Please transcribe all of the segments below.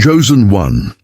Chosen one,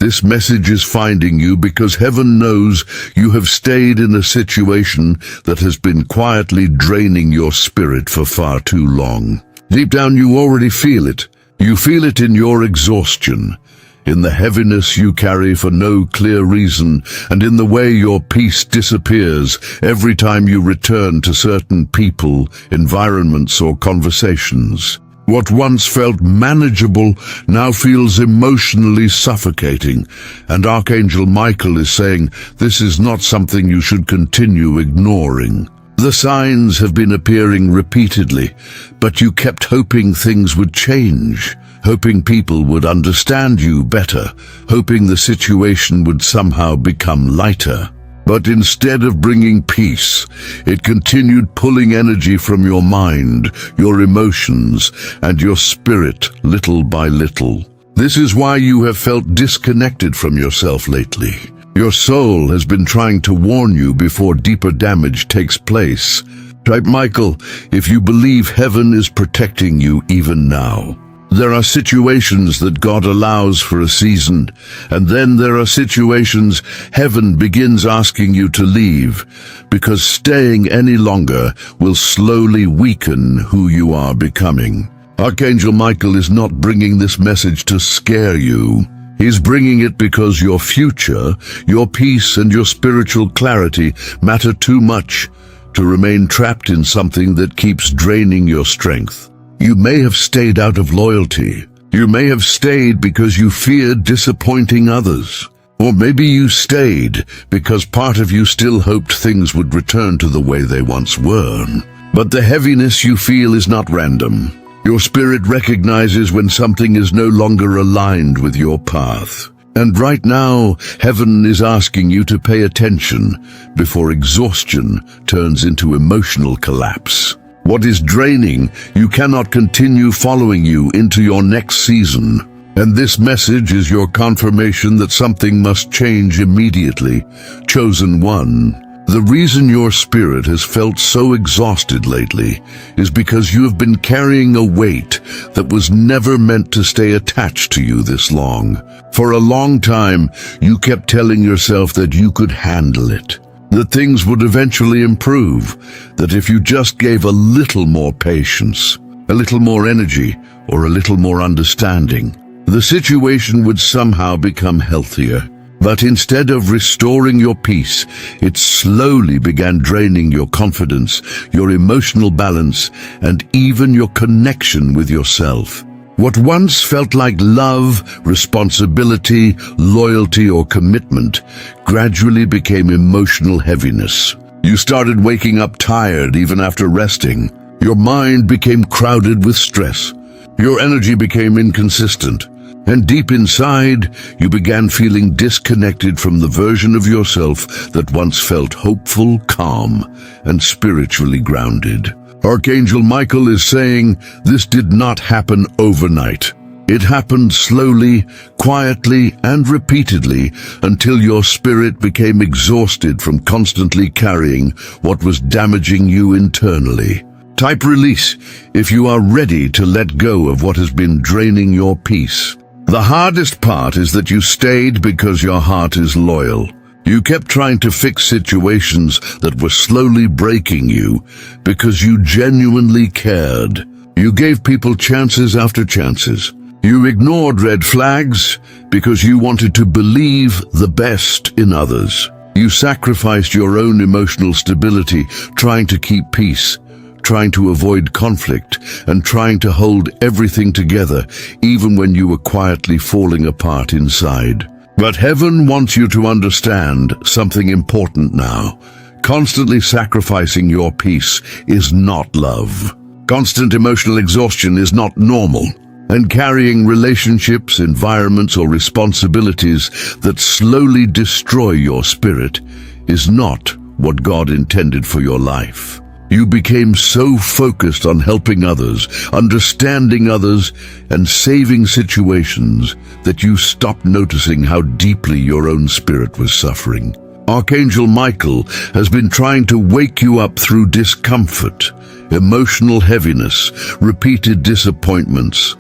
this message is finding you because heaven knows you have stayed in a situation that has been quietly draining your spirit for far too long. Deep down you already feel it. You feel it in your exhaustion, in the heaviness you carry for no clear reason, and in the way your peace disappears every time you return to certain people, environments, or conversations. What once felt manageable now feels emotionally suffocating, and Archangel Michael is saying this is not something you should continue ignoring. The signs have been appearing repeatedly, but you kept hoping things would change, hoping people would understand you better, hoping the situation would somehow become lighter. But instead of bringing peace, it continued pulling energy from your mind, your emotions, and your spirit little by little. This is why you have felt disconnected from yourself lately. Your soul has been trying to warn you before deeper damage takes place. Type Michael if you believe heaven is protecting you even now. There are situations that God allows for a season, and then there are situations heaven begins asking you to leave, because staying any longer will slowly weaken who you are becoming. Archangel Michael is not bringing this message to scare you. He's bringing it because your future, your peace, and your spiritual clarity matter too much to remain trapped in something that keeps draining your strength. You may have stayed out of loyalty. You may have stayed because you feared disappointing others. Or maybe you stayed because part of you still hoped things would return to the way they once were. But the heaviness you feel is not random. Your spirit recognizes when something is no longer aligned with your path. And right now, heaven is asking you to pay attention before exhaustion turns into emotional collapse. What is draining you cannot continue following you into your next season. And this message is your confirmation that something must change immediately. Chosen one, the reason your spirit has felt so exhausted lately is because you have been carrying a weight that was never meant to stay attached to you this long. For a long time, you kept telling yourself that you could handle it, that things would eventually improve, that if you just gave a little more patience, a little more energy, or a little more understanding, the situation would somehow become healthier. But instead of restoring your peace, it slowly began draining your confidence, your emotional balance, and even your connection with yourself. What once felt like love, responsibility, loyalty, or commitment gradually became emotional heaviness. You started waking up tired even after resting. Your mind became crowded with stress. Your energy became inconsistent. And deep inside, you began feeling disconnected from the version of yourself that once felt hopeful, calm, and spiritually grounded. Archangel Michael is saying this did not happen overnight. It happened slowly, quietly, and repeatedly until your spirit became exhausted from constantly carrying what was damaging you internally. Type release if you are ready to let go of what has been draining your peace. The hardest part is that you stayed because your heart is loyal. You kept trying to fix situations that were slowly breaking you because you genuinely cared. You gave people chances after chances. You ignored red flags because you wanted to believe the best in others. You sacrificed your own emotional stability trying to keep peace, trying to avoid conflict, and trying to hold everything together even when you were quietly falling apart inside. But heaven wants you to understand something important now. Constantly sacrificing your peace is not love. Constant emotional exhaustion is not normal. And carrying relationships, environments, or responsibilities that slowly destroy your spirit is not what God intended for your life. You became so focused on helping others, understanding others, and saving situations that you stopped noticing how deeply your own spirit was suffering. Archangel Michael has been trying to wake you up through discomfort, emotional heaviness, repeated disappointments,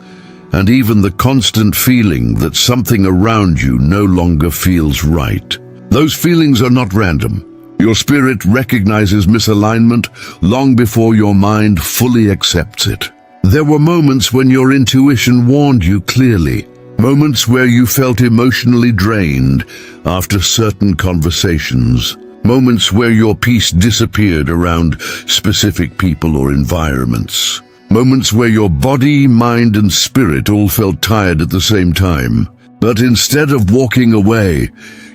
and even the constant feeling that something around you no longer feels right. Those feelings are not random. Your spirit recognizes misalignment long before your mind fully accepts it. There were moments when your intuition warned you clearly, moments where you felt emotionally drained after certain conversations, moments where your peace disappeared around specific people or environments, moments where your body, mind, and spirit all felt tired at the same time. But instead of walking away,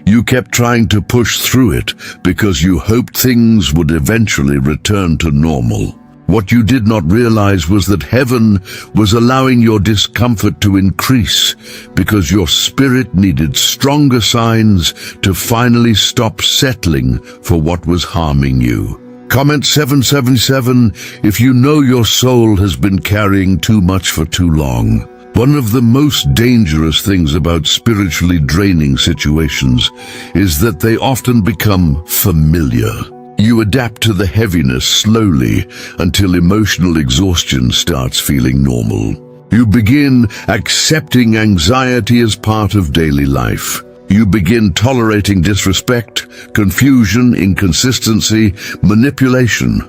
you kept trying to push through it because you hoped things would eventually return to normal. What you did not realize was that heaven was allowing your discomfort to increase because your spirit needed stronger signs to finally stop settling for what was harming you. Comment 777 if you know your soul has been carrying too much for too long. One of the most dangerous things about spiritually draining situations is that they often become familiar. You adapt to the heaviness slowly until emotional exhaustion starts feeling normal. You begin accepting anxiety as part of daily life. You begin tolerating disrespect, confusion, inconsistency, manipulation,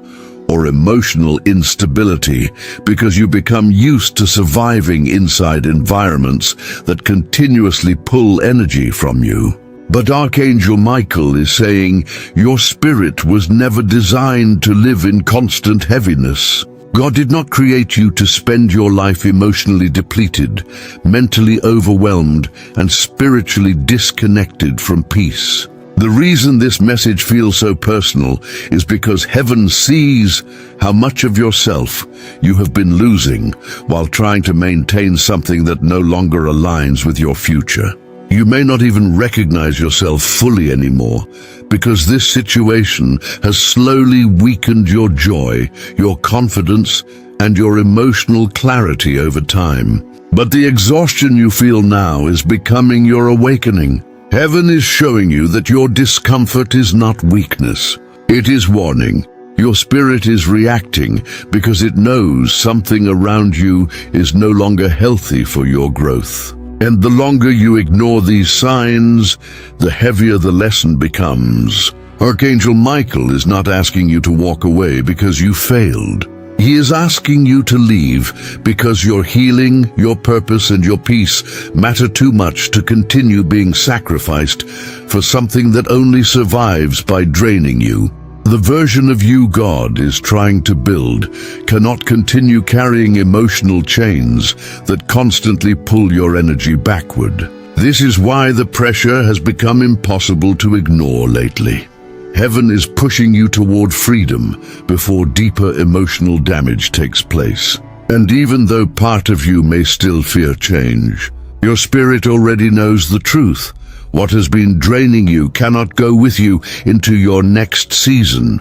or emotional instability because you become used to surviving inside environments that continuously pull energy from you. But Archangel Michael is saying your spirit was never designed to live in constant heaviness. God did not create you to spend your life emotionally depleted, mentally overwhelmed, and spiritually disconnected from peace. The reason this message feels so personal is because heaven sees how much of yourself you have been losing while trying to maintain something that no longer aligns with your future. You may not even recognize yourself fully anymore because this situation has slowly weakened your joy, your confidence, and your emotional clarity over time. But the exhaustion you feel now is becoming your awakening. Heaven is showing you that your discomfort is not weakness. It is warning. Your spirit is reacting because it knows something around you is no longer healthy for your growth. And the longer you ignore these signs, the heavier the lesson becomes. Archangel Michael is not asking you to walk away because you failed. He is asking you to leave because your healing, your purpose, and your peace matter too much to continue being sacrificed for something that only survives by draining you. The version of you God is trying to build cannot continue carrying emotional chains that constantly pull your energy backward. This is why the pressure has become impossible to ignore lately. Heaven is pushing you toward freedom before deeper emotional damage takes place. And even though part of you may still fear change, your spirit already knows the truth. What has been draining you cannot go with you into your next season.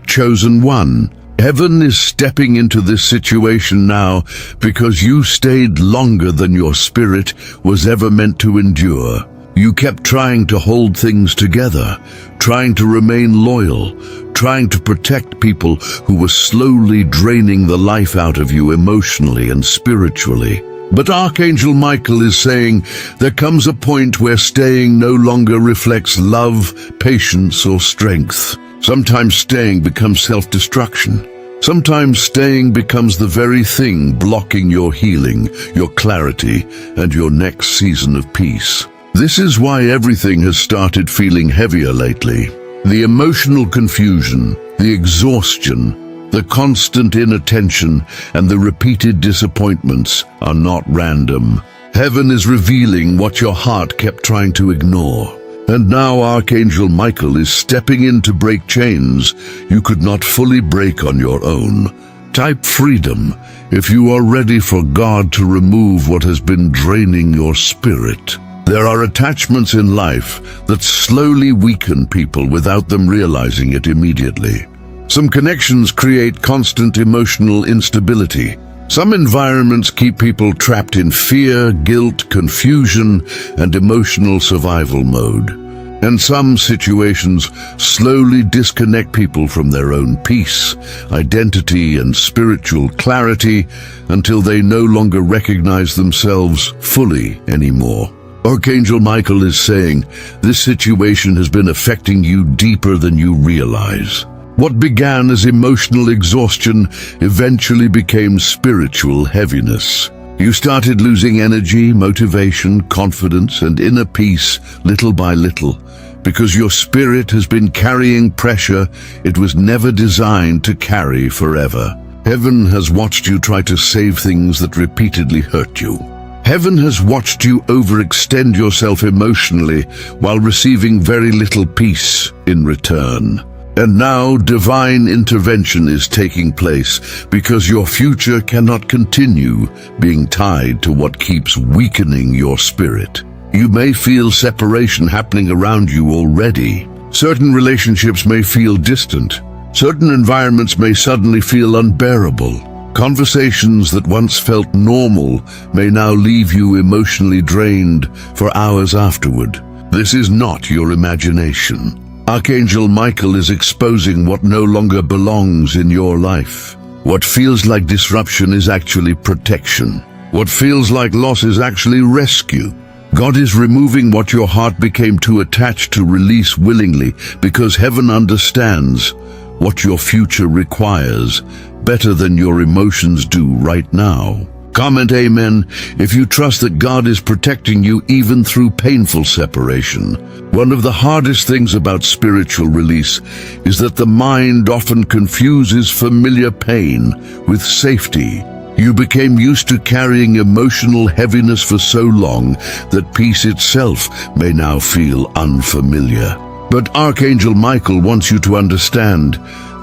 Chosen one, heaven is stepping into this situation now because you stayed longer than your spirit was ever meant to endure. You kept trying to hold things together, trying to remain loyal, trying to protect people who were slowly draining the life out of you emotionally and spiritually. But Archangel Michael is saying there comes a point where staying no longer reflects love, patience, or strength. Sometimes staying becomes self-destruction. Sometimes staying becomes the very thing blocking your healing, your clarity, and your next season of peace. This is why everything has started feeling heavier lately. The emotional confusion, the exhaustion, the constant inattention, and the repeated disappointments are not random. Heaven is revealing what your heart kept trying to ignore. And now Archangel Michael is stepping in to break chains you could not fully break on your own. Type freedom if you are ready for God to remove what has been draining your spirit. There are attachments in life that slowly weaken people without them realizing it immediately. Some connections create constant emotional instability. Some environments keep people trapped in fear, guilt, confusion, and emotional survival mode. And some situations slowly disconnect people from their own peace, identity, and spiritual clarity until they no longer recognize themselves fully anymore. Archangel Michael is saying, this situation has been affecting you deeper than you realize. What began as emotional exhaustion eventually became spiritual heaviness. You started losing energy, motivation, confidence, and inner peace little by little, because your spirit has been carrying pressure it was never designed to carry forever. Heaven has watched you try to save things that repeatedly hurt you. Heaven has watched you overextend yourself emotionally while receiving very little peace in return. And now divine intervention is taking place because your future cannot continue being tied to what keeps weakening your spirit. You may feel separation happening around you already. Certain relationships may feel distant. Certain environments may suddenly feel unbearable. Conversations that once felt normal may now leave you emotionally drained for hours afterward. This is not your imagination. Archangel Michael is exposing what no longer belongs in your life. What feels like disruption is actually protection. What feels like loss is actually rescue. God is removing what your heart became too attached to release willingly because heaven understands what your future requires better than your emotions do right now. Comment amen if you trust that God is protecting you even through painful separation. One of the hardest things about spiritual release is that the mind often confuses familiar pain with safety. You became used to carrying emotional heaviness for so long that peace itself may now feel unfamiliar. But Archangel Michael wants you to understand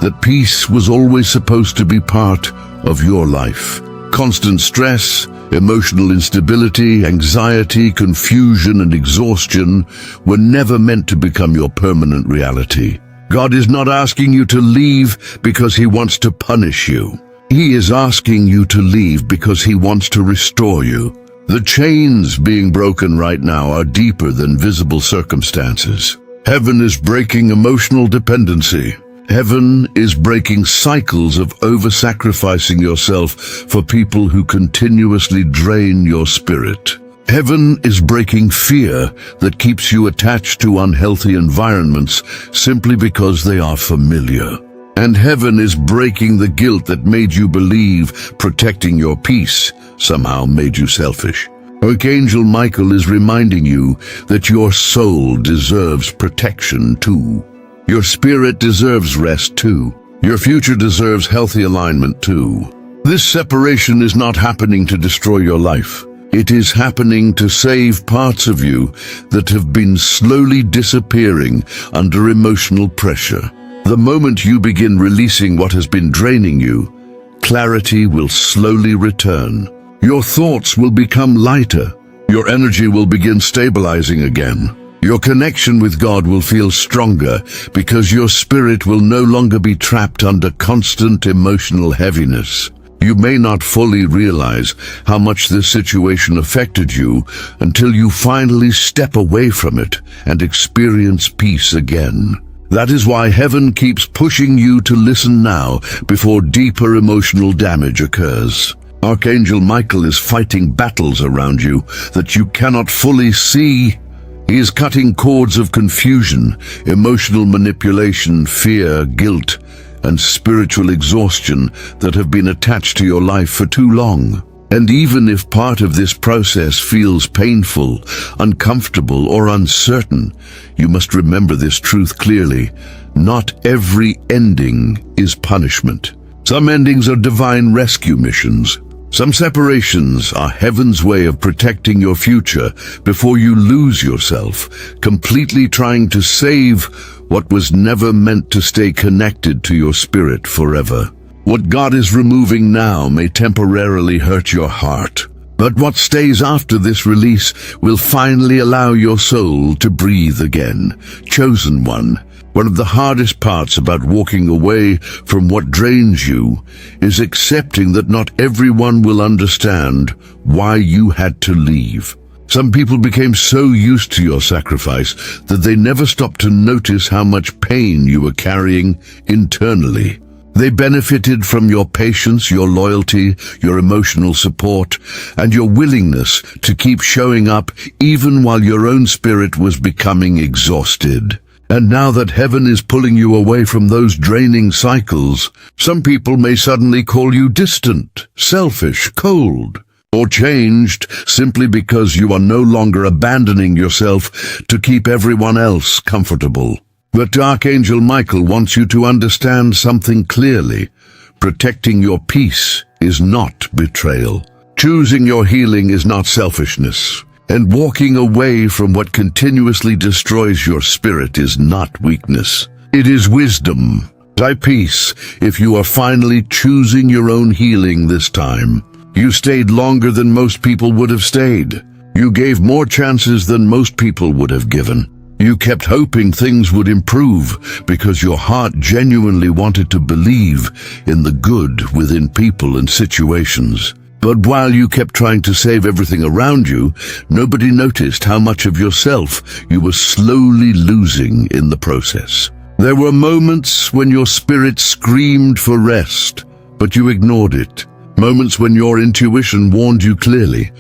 that peace was always supposed to be part of your life. Constant stress, emotional instability, anxiety, confusion, and exhaustion were never meant to become your permanent reality. God is not asking you to leave because He wants to punish you. He is asking you to leave because He wants to restore you. The chains being broken right now are deeper than visible circumstances. Heaven is breaking emotional dependency. Heaven is breaking cycles of over-sacrificing yourself for people who continuously drain your spirit. Heaven is breaking fear that keeps you attached to unhealthy environments simply because they are familiar. And heaven is breaking the guilt that made you believe protecting your peace somehow made you selfish. Archangel Michael is reminding you that your soul deserves protection too. Your spirit deserves rest too. Your future deserves healthy alignment too. This separation is not happening to destroy your life. It is happening to save parts of you that have been slowly disappearing under emotional pressure. The moment you begin releasing what has been draining you, clarity will slowly return. Your thoughts will become lighter. Your energy will begin stabilizing again. Your connection with God will feel stronger because your spirit will no longer be trapped under constant emotional heaviness. You may not fully realize how much this situation affected you until you finally step away from it and experience peace again. That is why heaven keeps pushing you to listen now before deeper emotional damage occurs. Archangel Michael is fighting battles around you that you cannot fully see. He is cutting cords of confusion, emotional manipulation, fear, guilt, and spiritual exhaustion that have been attached to your life for too long. And even if part of this process feels painful, uncomfortable, or uncertain, you must remember this truth clearly. Not every ending is punishment. Some endings are divine rescue missions. Some separations are heaven's way of protecting your future before you lose yourself, completely trying to save what was never meant to stay connected to your spirit forever. What God is removing now may temporarily hurt your heart, but what stays after this release will finally allow your soul to breathe again. Chosen one, one of the hardest parts about walking away from what drains you is accepting that not everyone will understand why you had to leave. Some people became so used to your sacrifice that they never stopped to notice how much pain you were carrying internally. They benefited from your patience, your loyalty, your emotional support, and your willingness to keep showing up even while your own spirit was becoming exhausted. And now that heaven is pulling you away from those draining cycles, some people may suddenly call you distant, selfish, cold, or changed simply because you are no longer abandoning yourself to keep everyone else comfortable. But Archangel Michael wants you to understand something clearly. Protecting your peace is not betrayal. Choosing your healing is not selfishness. And walking away from what continuously destroys your spirit is not weakness. It is wisdom. At peace if you are finally choosing your own healing this time. You stayed longer than most people would have stayed. You gave more chances than most people would have given. You kept hoping things would improve because your heart genuinely wanted to believe in the good within people and situations. But while you kept trying to save everything around you, nobody noticed how much of yourself you were slowly losing in the process. There were moments when your spirit screamed for rest, but you ignored it. Moments when your intuition warned you clearly,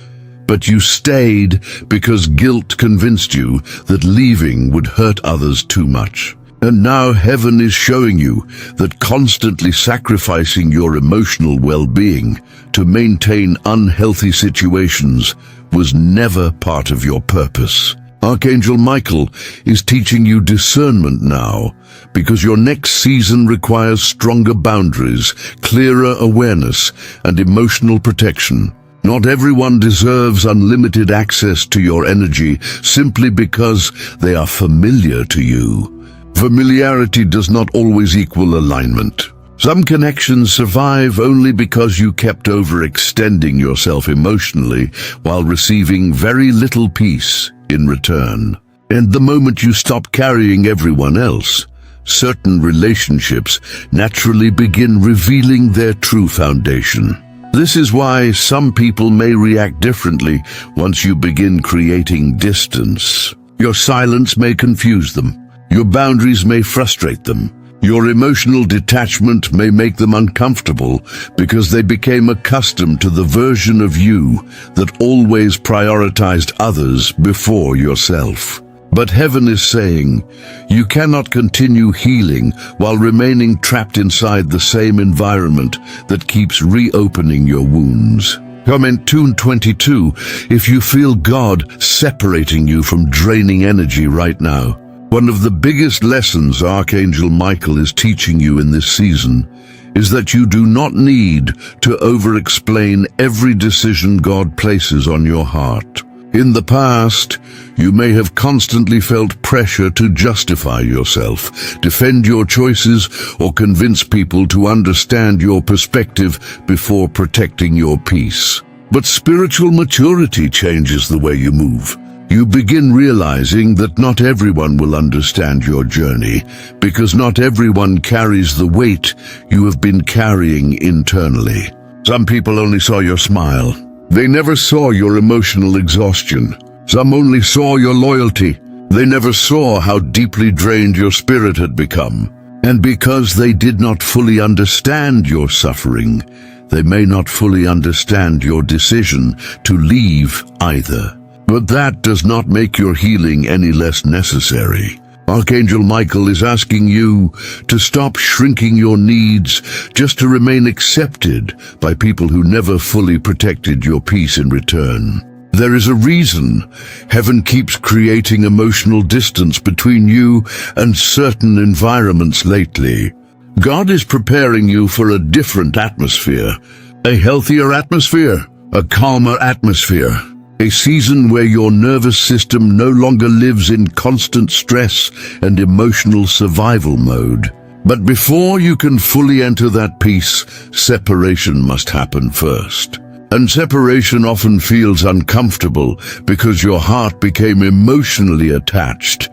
but you stayed because guilt convinced you that leaving would hurt others too much. And now heaven is showing you that constantly sacrificing your emotional well-being to maintain unhealthy situations was never part of your purpose. Archangel Michael is teaching you discernment now, because your next season requires stronger boundaries, clearer awareness, and emotional protection. Not everyone deserves unlimited access to your energy simply because they are familiar to you. Familiarity does not always equal alignment. Some connections survive only because you kept overextending yourself emotionally while receiving very little peace in return. And the moment you stop carrying everyone else, certain relationships naturally begin revealing their true foundation. This is why some people may react differently once you begin creating distance. Your silence may confuse them. Your boundaries may frustrate them. Your emotional detachment may make them uncomfortable because they became accustomed to the version of you that always prioritized others before yourself. But heaven is saying, you cannot continue healing while remaining trapped inside the same environment that keeps reopening your wounds. Comment 222 if you feel God separating you from draining energy right now. One of the biggest lessons Archangel Michael is teaching you in this season is that you do not need to over-explain every decision God places on your heart. In the past, you may have constantly felt pressure to justify yourself, defend your choices, or convince people to understand your perspective before protecting your peace. But spiritual maturity changes the way you move. You begin realizing that not everyone will understand your journey, because not everyone carries the weight you have been carrying internally. Some people only saw your smile. They never saw your emotional exhaustion. Some only saw your loyalty. They never saw how deeply drained your spirit had become. And because they did not fully understand your suffering, they may not fully understand your decision to leave either. But that does not make your healing any less necessary. Archangel Michael is asking you to stop shrinking your needs just to remain accepted by people who never fully protected your peace in return. There is a reason heaven keeps creating emotional distance between you and certain environments lately. God is preparing you for a different atmosphere, a healthier atmosphere, a calmer atmosphere. A season where your nervous system no longer lives in constant stress and emotional survival mode. But before you can fully enter that peace, separation must happen first. And separation often feels uncomfortable because your heart became emotionally attached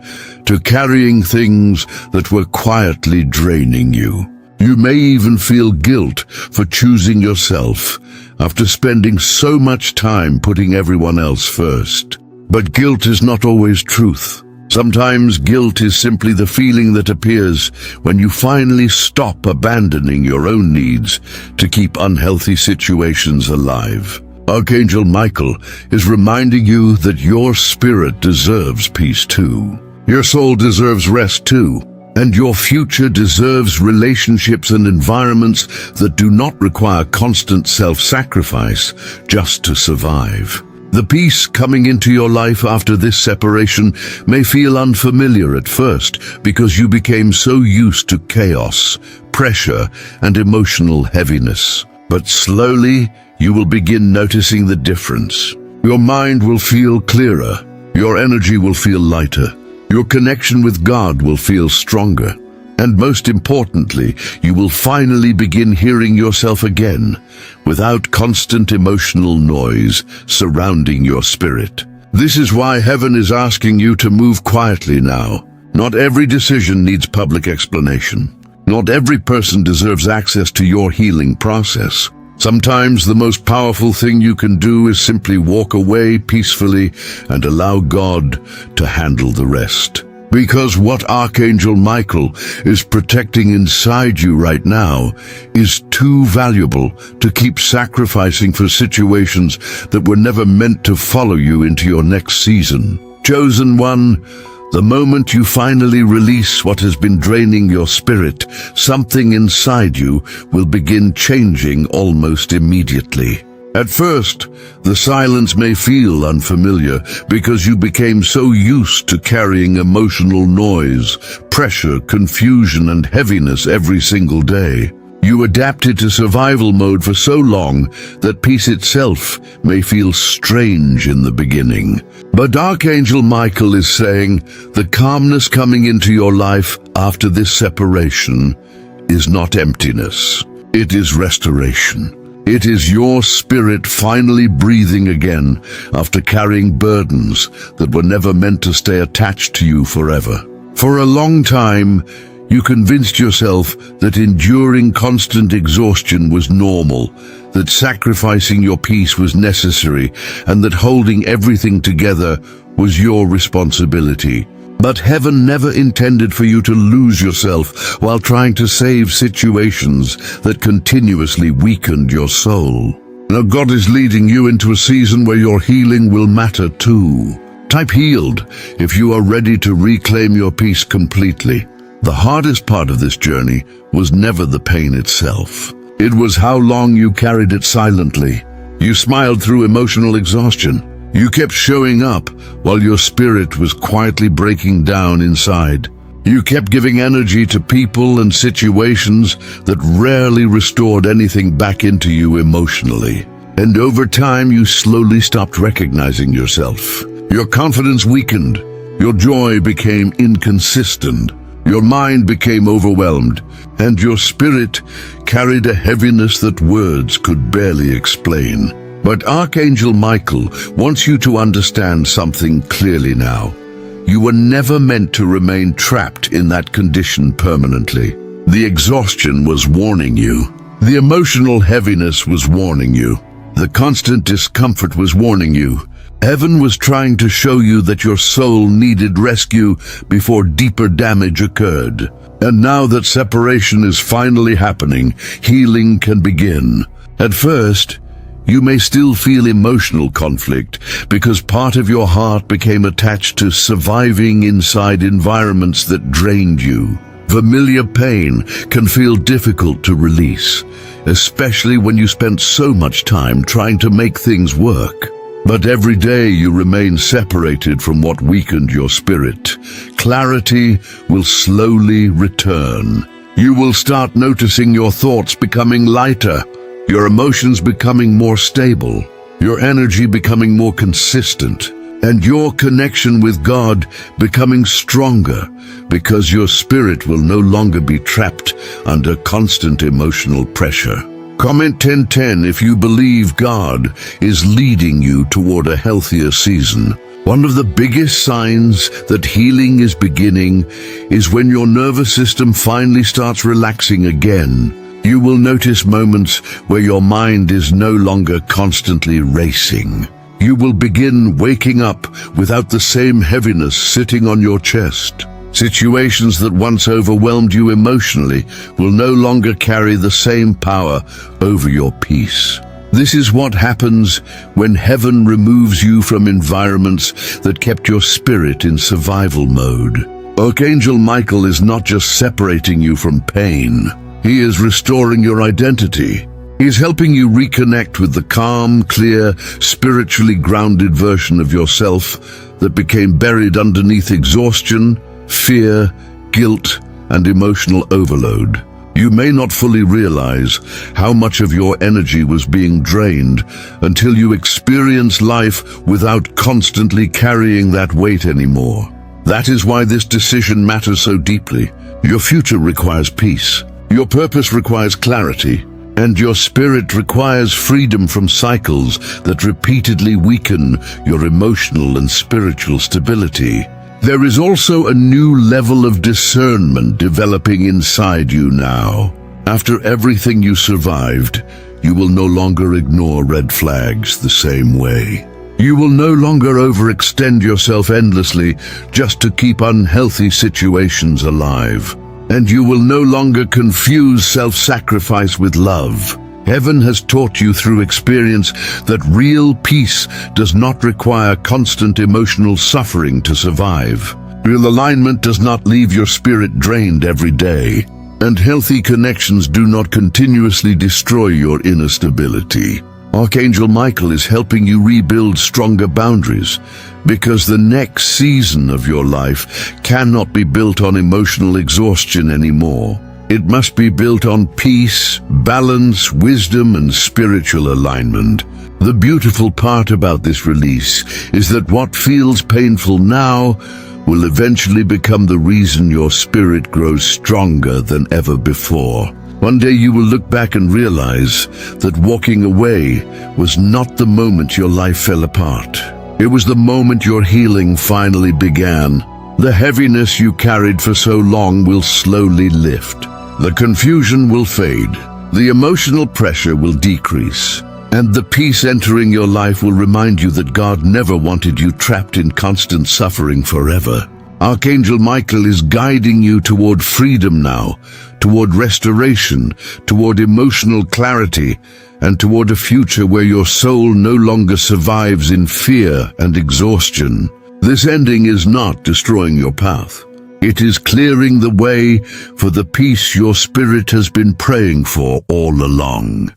to carrying things that were quietly draining you. You may even feel guilt for choosing yourself after spending so much time putting everyone else first. But guilt is not always truth. Sometimes guilt is simply the feeling that appears when you finally stop abandoning your own needs to keep unhealthy situations alive. Archangel Michael is reminding you that your spirit deserves peace too. Your soul deserves rest too. And your future deserves relationships and environments that do not require constant self-sacrifice just to survive. The peace coming into your life after this separation may feel unfamiliar at first because you became so used to chaos, pressure, and emotional heaviness. But slowly, you will begin noticing the difference. Your mind will feel clearer. Your energy will feel lighter. Your connection with God will feel stronger. And most importantly, you will finally begin hearing yourself again, without constant emotional noise surrounding your spirit. This is why heaven is asking you to move quietly now. Not every decision needs public explanation. Not every person deserves access to your healing process. Sometimes the most powerful thing you can do is simply walk away peacefully and allow God to handle the rest. Because what Archangel Michael is protecting inside you right now is too valuable to keep sacrificing for situations that were never meant to follow you into your next season. Chosen one, the moment you finally release what has been draining your spirit, something inside you will begin changing almost immediately. At first, the silence may feel unfamiliar because you became so used to carrying emotional noise, pressure, confusion, and heaviness every single day. You adapted to survival mode for so long that peace itself may feel strange in the beginning. But Archangel Michael is saying the calmness coming into your life after this separation is not emptiness. It is restoration. It is your spirit finally breathing again after carrying burdens that were never meant to stay attached to you forever. For a long time, you convinced yourself that enduring constant exhaustion was normal, that sacrificing your peace was necessary, and that holding everything together was your responsibility. But heaven never intended for you to lose yourself while trying to save situations that continuously weakened your soul. Now God is leading you into a season where your healing will matter too. Type healed if you are ready to reclaim your peace completely. The hardest part of this journey was never the pain itself. It was how long you carried it silently. You smiled through emotional exhaustion. You kept showing up while your spirit was quietly breaking down inside. You kept giving energy to people and situations that rarely restored anything back into you emotionally. And over time, you slowly stopped recognizing yourself. Your confidence weakened. Your joy became inconsistent. Your mind became overwhelmed, and your spirit carried a heaviness that words could barely explain. But Archangel Michael wants you to understand something clearly now. You were never meant to remain trapped in that condition permanently. The exhaustion was warning you. The emotional heaviness was warning you. The constant discomfort was warning you. Heaven was trying to show you that your soul needed rescue before deeper damage occurred. And now that separation is finally happening, healing can begin. At first, you may still feel emotional conflict because part of your heart became attached to surviving inside environments that drained you. Familiar pain can feel difficult to release, especially when you spent so much time trying to make things work. But every day you remain separated from what weakened your spirit. Clarity will slowly return. You will start noticing your thoughts becoming lighter, your emotions becoming more stable, your energy becoming more consistent, and your connection with God becoming stronger because your spirit will no longer be trapped under constant emotional pressure. Comment 1010 if you believe God is leading you toward a healthier season. One of the biggest signs that healing is beginning is when your nervous system finally starts relaxing again. You will notice moments where your mind is no longer constantly racing. You will begin waking up without the same heaviness sitting on your chest. Situations that once overwhelmed you emotionally will no longer carry the same power over your peace. This is what happens when heaven removes you from environments that kept your spirit in survival mode. Archangel Michael is not just separating you from pain. He is restoring your identity. He is helping you reconnect with the calm, clear, spiritually grounded version of yourself that became buried underneath exhaustion, fear, guilt, and emotional overload. You may not fully realize how much of your energy was being drained until you experience life without constantly carrying that weight anymore. That is why this decision matters so deeply. Your future requires peace. Your purpose requires clarity. And your spirit requires freedom from cycles that repeatedly weaken your emotional and spiritual stability. There is also a new level of discernment developing inside you now. After everything you survived, you will no longer ignore red flags the same way. You will no longer overextend yourself endlessly just to keep unhealthy situations alive. And you will no longer confuse self-sacrifice with love. Heaven has taught you through experience that real peace does not require constant emotional suffering to survive. Real alignment does not leave your spirit drained every day. And healthy connections do not continuously destroy your inner stability. Archangel Michael is helping you rebuild stronger boundaries, because the next season of your life cannot be built on emotional exhaustion anymore. It must be built on peace, balance, wisdom, and spiritual alignment. The beautiful part about this release is that what feels painful now will eventually become the reason your spirit grows stronger than ever before. One day you will look back and realize that walking away was not the moment your life fell apart. It was the moment your healing finally began. The heaviness you carried for so long will slowly lift. The confusion will fade. The emotional pressure will decrease. And the peace entering your life will remind you that God never wanted you trapped in constant suffering forever. Archangel Michael is guiding you toward freedom now, toward restoration, toward emotional clarity, and toward a future where your soul no longer survives in fear and exhaustion. This ending is not destroying your path. It is clearing the way for the peace your spirit has been praying for all along.